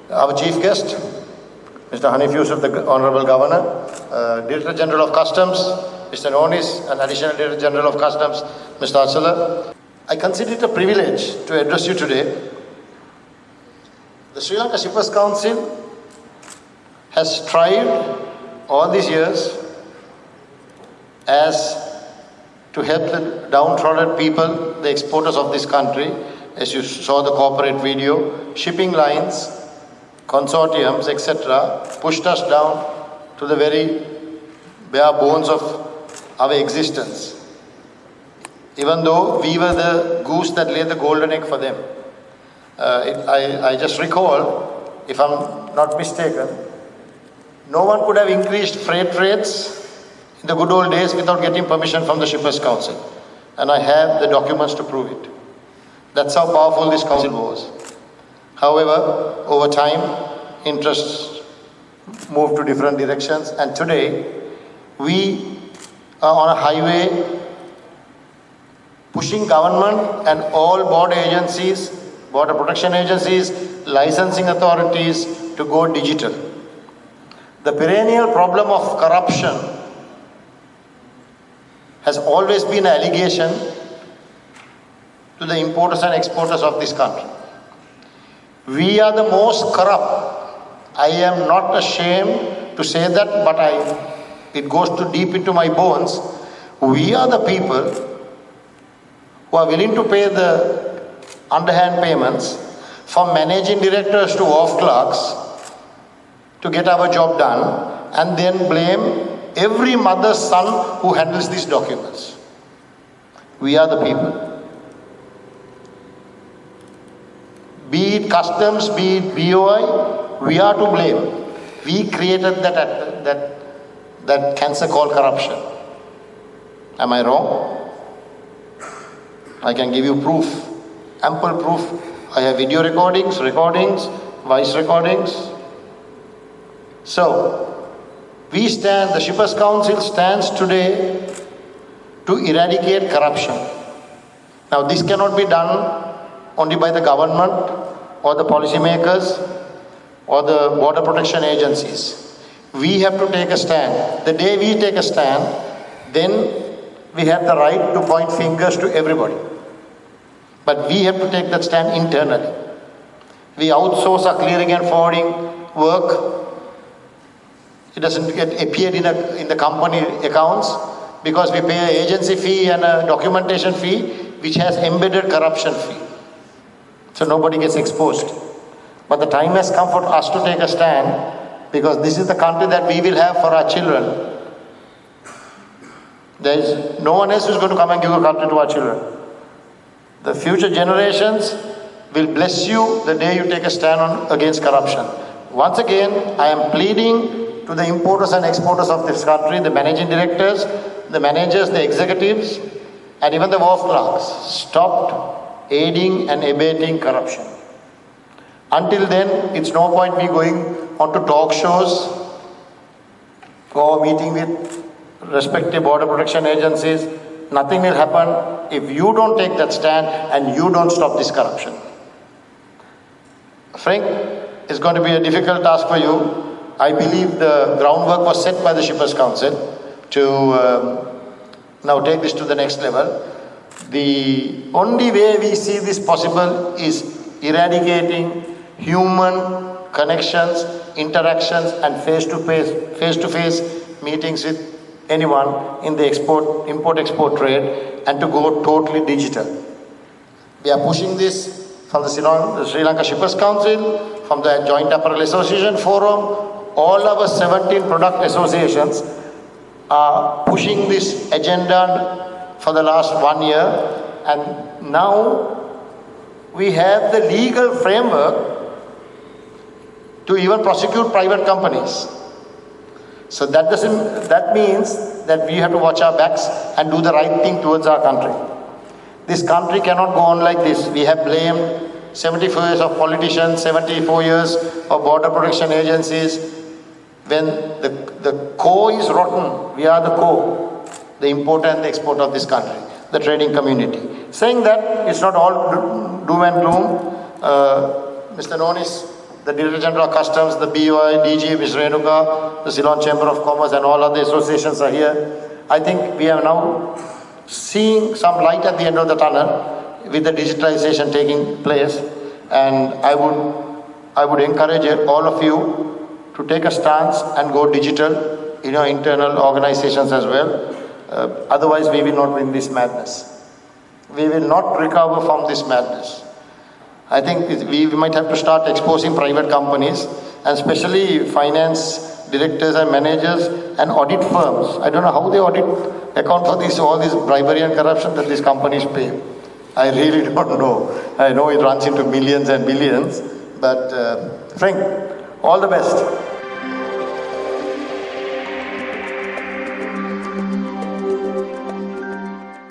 Our chief guest, Mr. Hanif Yusuf, the Honorable Governor, Director General of Customs, Mr. Nonis, and Additional Director General of Customs, Mr. Arsala. I consider it a privilege to address you today. The Sri Lanka Shippers Council has tried all these years as to help the downtrodden people, the exporters of this country. As you saw the corporate video, shipping lines, consortiums, etc., pushed us down to the very bare bones of our existence. Even though we were the goose that laid the golden egg for them. I just recall, if I'm not mistaken, no one could have increased freight rates in the good old days without getting permission from the Shippers Council. And I have the documents to prove it. That's how powerful this council was. However, over time, interests moved to different directions, and today we are on a highway pushing government and all border agencies, border protection agencies, licensing authorities to go digital. The perennial problem of corruption has always been an allegation to the importers and exporters of this country. We are the most corrupt. I am not ashamed to say that, but it goes too deep into my bones. We are the people who are willing to pay the underhand payments from managing directors to wharf clerks to get our job done, and then blame every mother's son who handles these documents. We are the people. Be it customs, be it BOI, we are to blame. We created that cancer called corruption. Am I wrong? I can give you proof, ample proof. I have video recordings, voice recordings. So, we stand, the Shippers Council stands today to eradicate corruption. Now, this cannot be done only by the government or the policymakers or the border protection agencies. We have to take a stand. The day we take a stand, then we have the right to point fingers to everybody. But we have to take that stand internally. We outsource our clearing and forwarding work. It doesn't get appeared in the company accounts because we pay an agency fee and a documentation fee which has embedded corruption fee. So nobody gets exposed. But the time has come for us to take a stand because this is the country that we will have for our children. There is no one else who is going to come and give a country to our children. The future generations will bless you the day you take a stand against corruption. Once again, I am pleading to the importers and exporters of this country, the managing directors, the managers, the executives, and even the wharf clerks, stopped aiding and abating corruption. Until then, it's no point me going on to talk shows or meeting with respective border protection agencies. Nothing will happen if you don't take that stand and you don't stop this corruption. Frank, it's going to be a difficult task for you. I believe the groundwork was set by the Shippers Council to now take this to the next level. The only way we see this possible is eradicating human connections, interactions, and face-to-face meetings with anyone in the import-export trade, and to go totally digital. We are pushing this from the Sri Lanka Shippers Council, from the Joint Apparel Association Forum. All our 17 product associations are pushing this agenda for the last 1 year, and now we have the legal framework to even prosecute private companies. So that means that we have to watch our backs and do the right thing towards our country. This country cannot go on like this. We have blamed 74 years of politicians, 74 years of border protection agencies. When the core is rotten, we are the core, the importer and the exporter of this country, the trading community. Saying that, it's not all doom and gloom. Mr. Nonis the Director General of Customs, the BOI, DG, Ms. Renuka, the Ceylon Chamber of Commerce and all other associations are here. I think we are now seeing some light at the end of the tunnel with the digitalization taking place, and I would encourage all of you to take a stance and go digital in your internal organizations as well. Otherwise, we will not win this madness. We will not recover from this madness. I think we might have to start exposing private companies, and especially finance directors and managers and audit firms. I don't know how they account for all this bribery and corruption that these companies pay. I really don't know. I know it runs into millions and billions, but Frank, all the best.